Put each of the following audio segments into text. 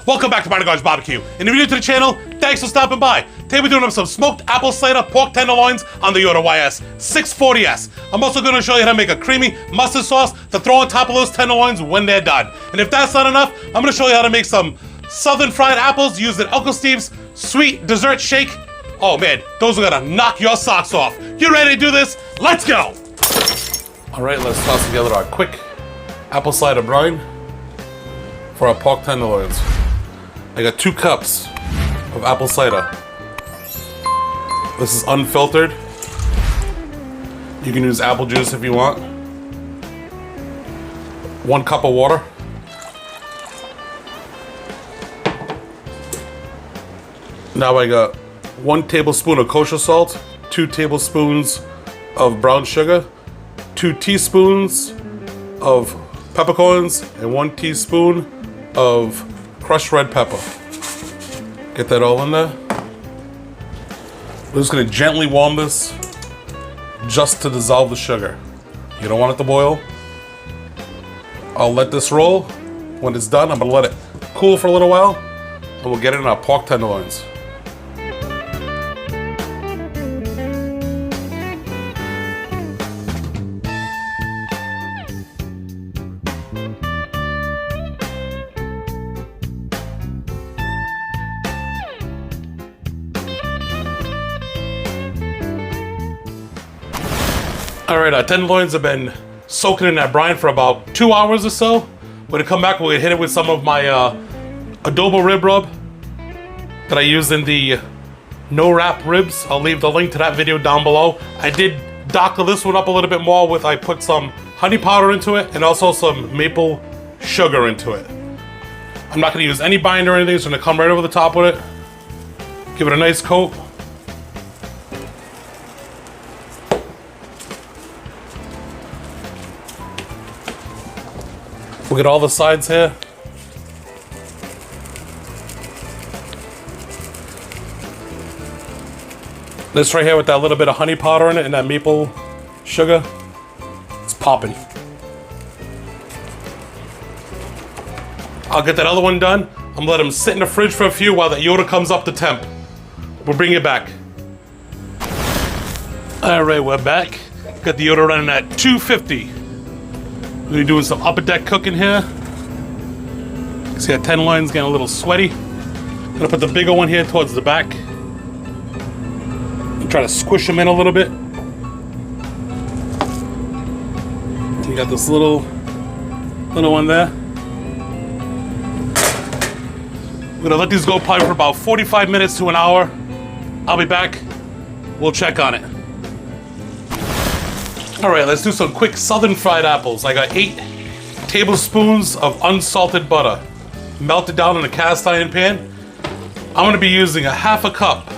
Welcome back to BTGBBQ. And if you're new to the channel, thanks for stopping by. Today we're doing up some smoked apple cider pork tenderloins on the Yoder YS 640S. I'm also going to show you how to make a creamy mustard sauce to throw on top of those tenderloins when they're done. And if that's not enough, I'm going to show you how to make some southern fried apples using Uncle Steve's sweet dessert shake. Oh man, those are going to knock your socks off. You ready to do this? Let's go! All right, let's toss together our quick apple cider brine for our pork tenderloins. I got 2 cups of apple cider. This is unfiltered. You can use apple juice if you want. 1 cup of water. Now I got 1 tablespoon of kosher salt, 2 tablespoons of brown sugar, 2 teaspoons of peppercorns, and 1 teaspoon of crushed red pepper. Get that all in there. We're just gonna gently warm this just to dissolve the sugar. You don't want it to boil. I'll let this roll. When it's done, I'm gonna let it cool for a little while, and we'll get it in our pork tenderloins. All right, our tenderloins have been soaking in that brine for about 2 hours or so. We're gonna come back, we're gonna hit it with some of my adobo rib rub that I used in the no wrap ribs. I'll leave the link to that video down below. I did doctor this one up a little bit more with, I put some honey powder into it and also some maple sugar into it. I'm not gonna use any binder or anything, it's gonna come right over the top with it. Give it a nice coat. We'll get all the sides here. This right here with that little bit of honey powder in it and that maple sugar, it's popping. I'll get that other one done. I'm gonna let them sit in the fridge for a few while that Yoder comes up to temp. We'll bring it back. All right, we're back. Got the Yoder running at 250. We're doing some upper deck cooking here. See that tenderloin's getting a little sweaty. Gonna put the bigger one here towards the back. And try to squish them in a little bit. You got this little one there. We're gonna let these go probably for about 45 minutes to an hour. I'll be back. We'll check on it. All right, let's do some quick southern fried apples. I got 8 tablespoons of unsalted butter, melted down in a cast iron pan. I'm gonna be using a 1/2 cup.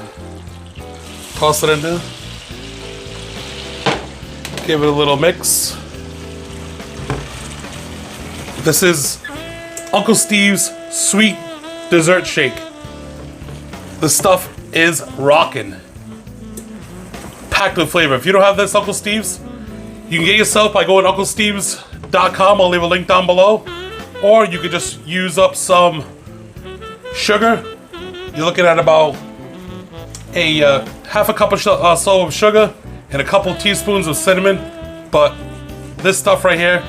Toss it in there. Give it a little mix. This is Uncle Steve's sweet dessert shake. This stuff is rockin'. Packed with flavor. If you don't have this Uncle Steve's, you can get yourself by going to unclesteves.com. I'll leave a link down below. Or you could just use up some sugar. You're looking at about a 1/2 cup of so of sugar and a couple teaspoons of cinnamon. But this stuff right here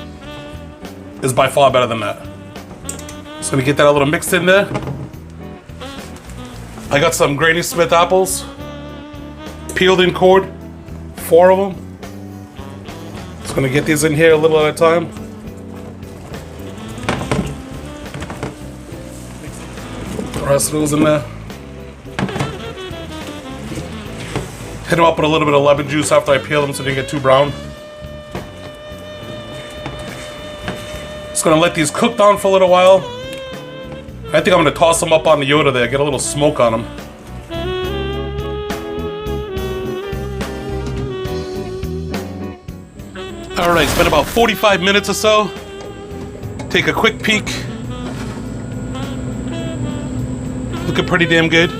is by far better than that. Just gonna get that a little mixed in there. I got some Granny Smith apples, peeled and cored, 4 of them. Just gonna get these in here a little at a time. The rest of those in there. Hit them up with a little bit of lemon juice after I peel them so they don't get too brown. Just gonna let these cook down for a little while. I think I'm gonna toss them up on the Yoder there, get a little smoke on them. All right, it's been about 45 minutes or so. Take a quick peek. Looking pretty damn good.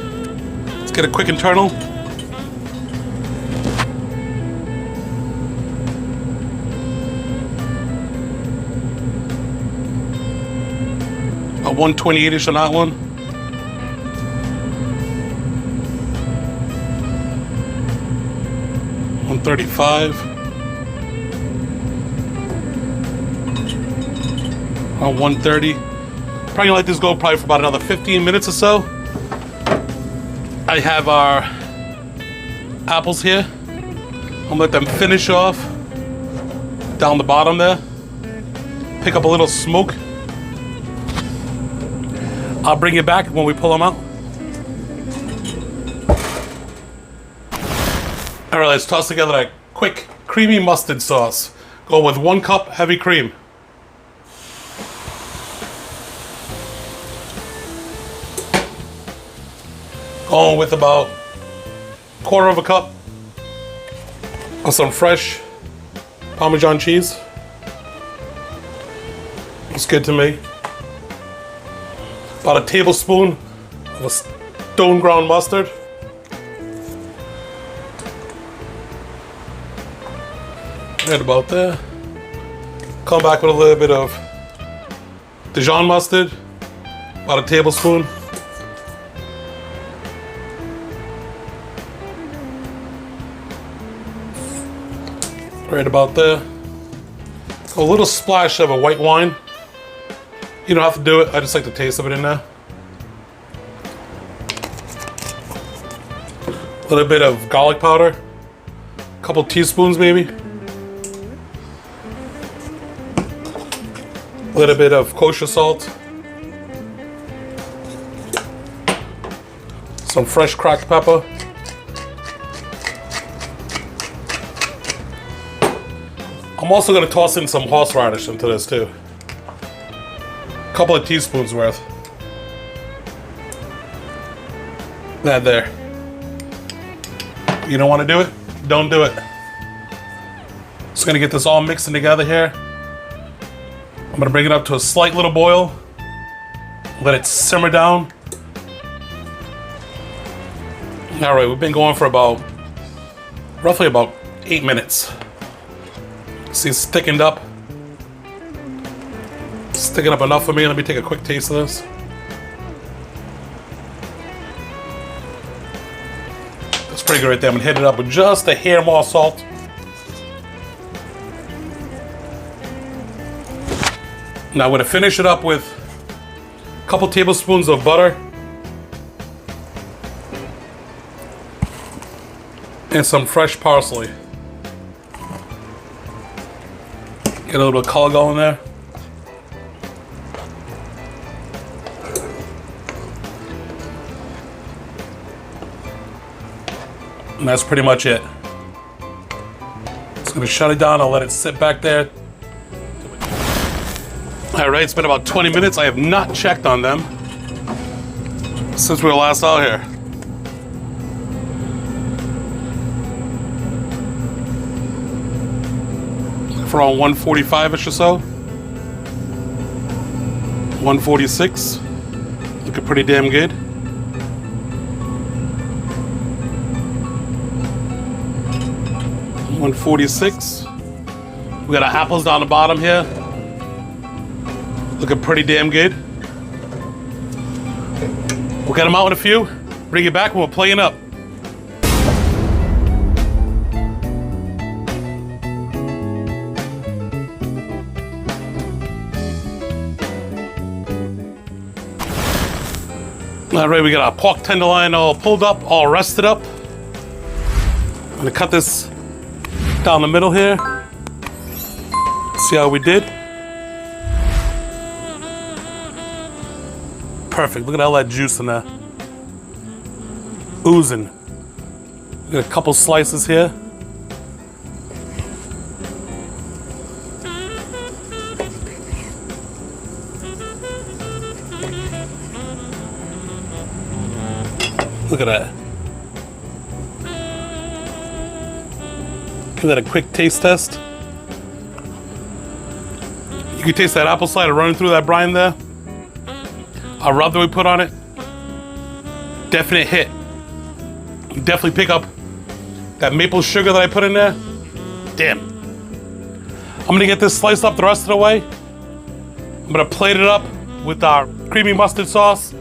Let's get a quick internal. a 128-ish on that one. 135. Around 130. Probably gonna let this go probably for about another 15 minutes or so. I have our apples here. I'm gonna let them finish off down the bottom there. Pick up a little smoke. I'll bring it back when we pull them out. All right, let's toss together that quick creamy mustard sauce. Go with 1 cup heavy cream. Going with about 1/4 cup of some fresh Parmesan cheese. Looks good to me. About a tablespoon of a stone ground mustard. Right about there. Come back with a little bit of Dijon mustard, about a tablespoon. Right about there. A little splash of a white wine. You don't have to do it, I just like the taste of it in there. A little bit of garlic powder. A couple teaspoons maybe. A little bit of kosher salt. Some fresh cracked pepper. I'm also going to toss in some horseradish into this too. A couple of teaspoons worth. That there. You don't want to do it? Don't do it. Just going to get this all mixing together here. I'm going to bring it up to a slight little boil. Let it simmer down. All right, we've been going for roughly about 8 minutes. See, it's thickened up. It's thickened up enough for me. Let me take a quick taste of this. That's pretty good right there. I'm gonna hit it up with just a hair more salt. Now I'm gonna finish it up with a couple tablespoons of butter and some fresh parsley. Get a little bit of color going there. And that's pretty much it. Just gonna shut it down. I'll let it sit back there. All right, it's been about 20 minutes. I have not checked on them since we were last out here. For around 145-ish or so. 146. Looking pretty damn good. $146. We got our apples down the bottom here. Looking pretty damn good. We'll get them out in a few. Bring it back and we'll play it up. All right, we got our pork tenderloin all pulled up, all rested up. I'm gonna cut this down the middle here. See how we did? Perfect, look at all that juice in there. Oozing. Got a couple slices here. Look at that. Give that a quick taste test. You can taste that apple cider running through that brine there. Our rub that we put on it, definite hit. You definitely pick up that maple sugar that I put in there. Damn. I'm gonna get this sliced up the rest of the way. I'm gonna plate it up with our creamy mustard sauce,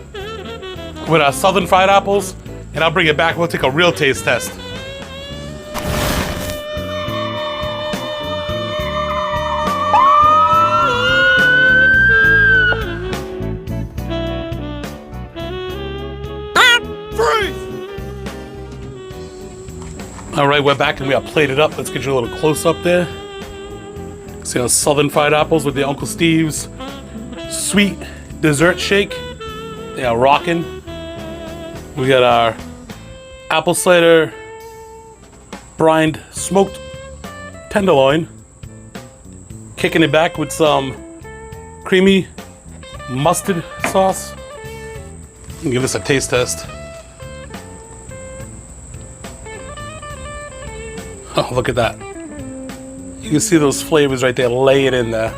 with our southern fried apples, and I'll bring it back. We'll take a real taste test. All right, we're back and we are plated up. Let's get you a little close up there. See our southern fried apples with the Uncle Steve's sweet dessert shake. They are rocking. We got our apple cider brined smoked tenderloin. Kicking it back with some creamy mustard sauce. Give this a taste test. Oh, look at that. You can see those flavors right there, lay it in there.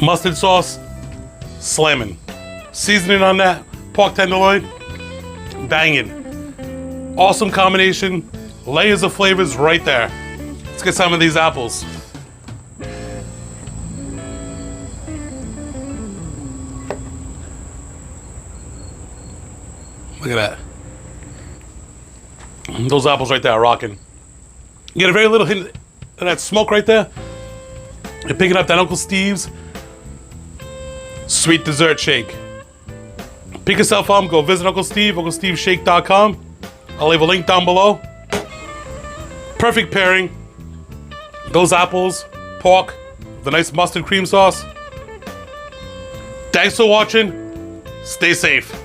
Mustard sauce, slamming. Seasoning on that, pork tenderloin, banging. Awesome combination, layers of flavors right there. Let's get some of these apples. Look at that. Those apples right there are rocking. You get a very little hint of that smoke right there. You're picking up that Uncle Steve's sweet dessert shake. Pick yourself up, go visit Uncle Steve, UncleSteveShake.com. I'll leave a link down below. Perfect pairing. Those apples, pork, the nice mustard cream sauce. Thanks for watching. Stay safe.